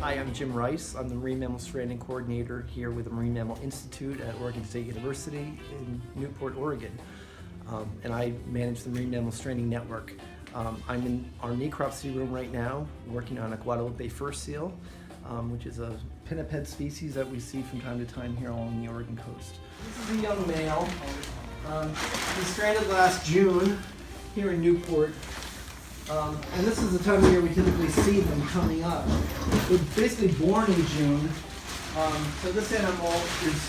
Hi, I'm Jim Rice. I'm the Marine Mammal Stranding Coordinator here with the Marine Mammal Institute at Oregon State University in Newport, Oregon. And I manage the Marine Mammal Stranding Network. I'm in our necropsy room right now working on a Guadalupe Fur Seal, which is a pinniped species that we see from time to time here along the Oregon coast. This is a young male. He stranded last June here in Newport. And this is the time of year we typically see them coming up. They're basically born in June. So this animal is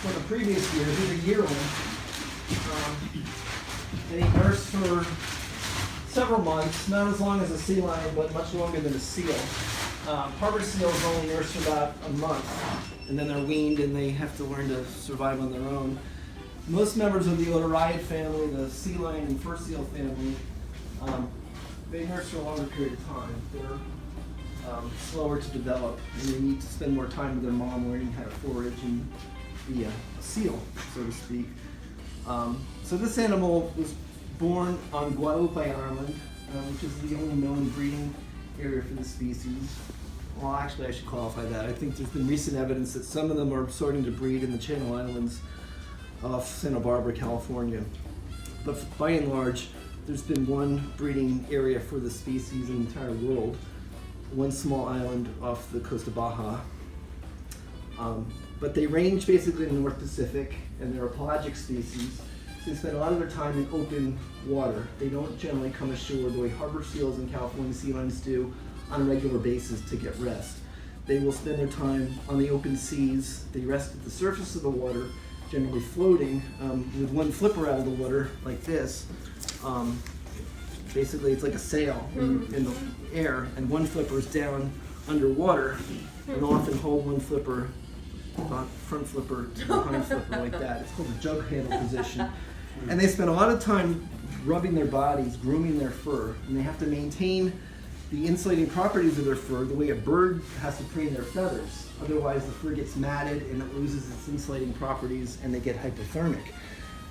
from the previous year. He's a year old. And he nursed for several months, not as long as a sea lion, but much longer than a seal. Harbor seals only nurse for about a month, and then they're weaned and they have to learn to survive on their own. Most members of the Otariid family, the sea lion and fur seal family, they nurse for a longer period of time. They're slower to develop, and they need to spend more time with their mom learning how to forage and be a seal, so to speak. So this animal was born on Guadalupe Island, which is the only known breeding area for the species. Well, actually, I should qualify that. I think there's been recent evidence that some of them are starting to breed in the Channel Islands off Santa Barbara, California. But by and large, there's been one breeding area for the species in the entire world, one small island off the coast of Baja. But they range basically in the North Pacific, and they're a pelagic species. So they spend a lot of their time in open water. They don't generally come ashore the way harbor seals and California sea lions do on a regular basis to get rest. They will spend their time on the open seas. They rest at the surface of the water, generally floating with one flipper out of the water like this. Basically, it's like a sail in the air, and one flipper is down underwater, and they'll often hold one flipper, front flipper, behind flipper like that. It's called the jug handle position. And they spend a lot of time rubbing their bodies, grooming their fur, and they have to maintain the insulating properties of their fur the way a bird has to preen their feathers. Otherwise, the fur gets matted and it loses its insulating properties, and they get hypothermic.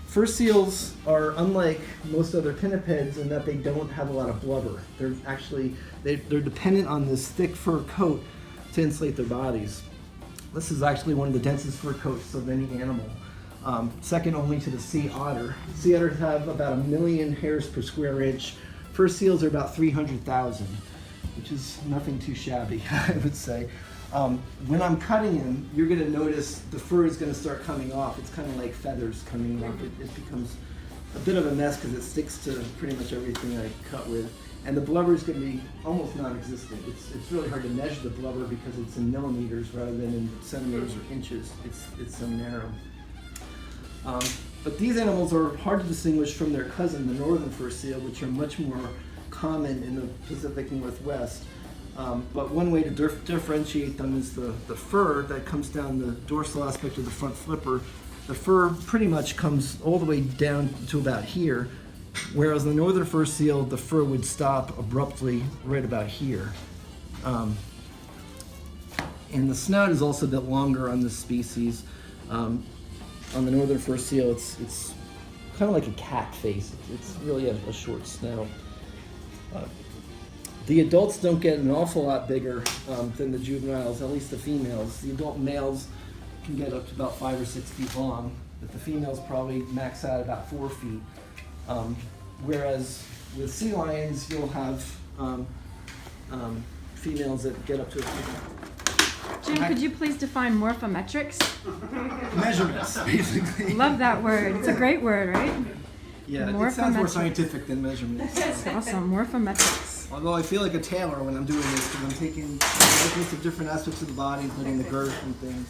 Fur seals are unlike most other pinnipeds in that they don't have a lot of blubber. They're dependent on this thick fur coat to insulate their bodies. This is actually one of the densest fur coats of any animal, second only to the sea otter. Sea otters have about 1 million hairs per square inch. Fur seals are about 300,000, which is nothing too shabby, I would say. When I'm cutting him, you're going to notice the fur is going to start coming off. It's kind of like feathers coming off. It becomes a bit of a mess because it sticks to pretty much everything I cut with. And the blubber is going to be almost non-existent. It's really hard to measure the blubber because it's in millimeters rather than in centimeters or inches. It's so narrow. But these animals are hard to distinguish from their cousin, the northern fur seal, which are much more common in the Pacific Northwest. But one way to differentiate them is the fur that comes down the dorsal aspect of the front flipper. The fur pretty much comes all the way down to about here, whereas the northern fur seal, the fur would stop abruptly right about here. And the snout is also a bit longer on this species. On the northern fur seal, it's kind of like a cat face. It's really a short snout. The adults don't get an awful lot bigger than the juveniles, at least the females. The adult males can get up to about 5 or 6 feet long, but the females probably max out about 4 feet. Whereas with sea lions, you'll have females that get up to a feet. Jim, could you please define morphometrics? Measurements, basically. Love that word. It's a great word, right? Yeah, it sounds more scientific than measurements. That's awesome. Morphometrics. Although I feel like a tailor when I'm doing this, because I'm taking measurements of different aspects of the body, including the girth and things.